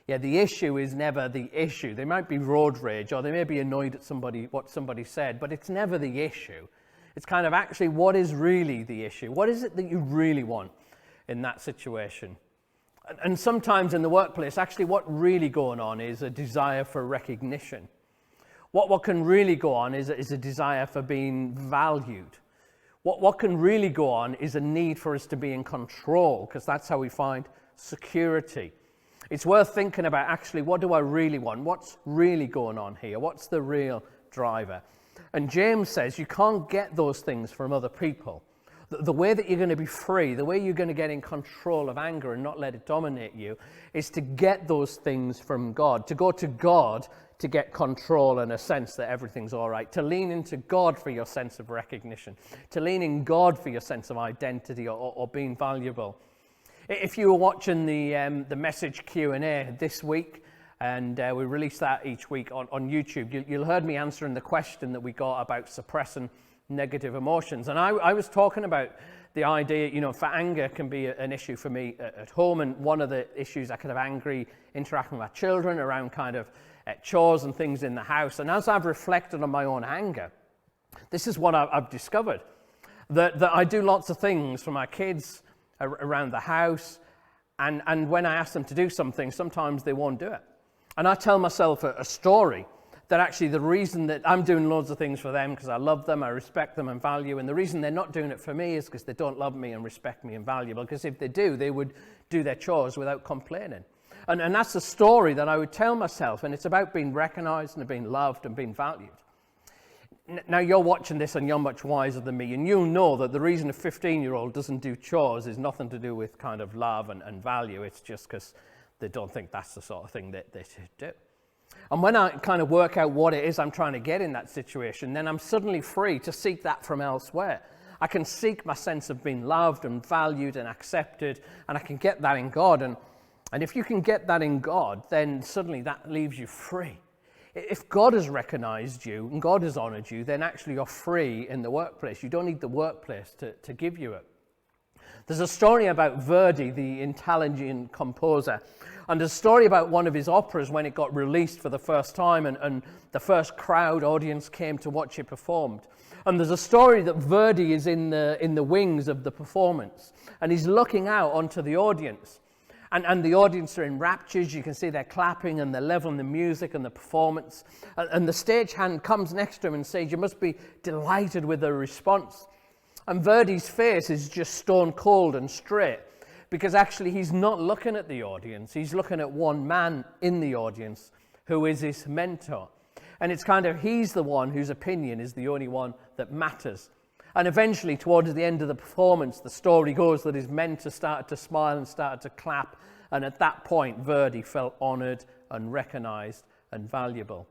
Yeah, the issue is never the issue. They might be road rage, or they may be annoyed at what somebody said, but it's never the issue. It's kind of actually what is really the issue. What is it that you really want in that situation? And sometimes in the workplace, actually what really going on is a desire for recognition. What can really go on is a desire for being valued. What can really go on is a need for us to be in control, because that's how we find security. It's worth thinking about, actually, what do I really want? What's really going on here? What's the real driver? And James says you can't get those things from other people. The way that you're going to be free, the way you're going to get in control of anger and not let it dominate you, is to get those things from God, to go to God to get control and a sense that everything's all right, to lean into God for your sense of recognition, to lean in God for your sense of identity or being valuable. If you were watching the message Q&A this week, and we release that each week on YouTube, you'll heard me answering the question that we got about suppressing negative emotions. And I was talking about the idea, for anger can be an issue for me at home. And one of the issues, I could have angry interacting with my children around kind of chores and things in the house. And as I've reflected on my own anger, this is what I've discovered, that I do lots of things for my kids around the house. And when I ask them to do something, sometimes they won't do it. And I tell myself a story that actually the reason that I'm doing loads of things for them because I love them, I respect them and value, and the reason they're not doing it for me is because they don't love me and respect me and value, because if they do, they would do their chores without complaining. And that's a story that I would tell myself, and it's about being recognized and being loved and being valued. Now you're watching this and you're much wiser than me, and you'll know that the reason a 15-year-old doesn't do chores is nothing to do with kind of love and value. It's just because they don't think that's the sort of thing that they should do. And when I kind of work out what it is I'm trying to get in that situation, then I'm suddenly free to seek that from elsewhere. I can seek my sense of being loved and valued and accepted, and I can get that in God. And if you can get that in God, then suddenly that leaves you free. If God has recognized you and God has honored you, then actually you're free in the workplace. You don't need the workplace to give you it. There's a story about Verdi, the Italian composer, and there's a story about one of his operas when it got released for the first time, and the first crowd audience came to watch it performed. And there's a story that Verdi is in the wings of the performance, and he's looking out onto the audience. And the audience are enraptured. You can see they're clapping and they're leveling the music and the performance. And the stagehand comes next to him and says, "You must be delighted with the response." And Verdi's face is just stone cold and straight, because actually he's not looking at the audience. He's looking at one man in the audience who is his mentor. And it's kind of, he's the one whose opinion is the only one that matters. And eventually, towards the end of the performance, the story goes that his mentor started to smile and started to clap. And at that point, Verdi felt honored and recognized and valuable.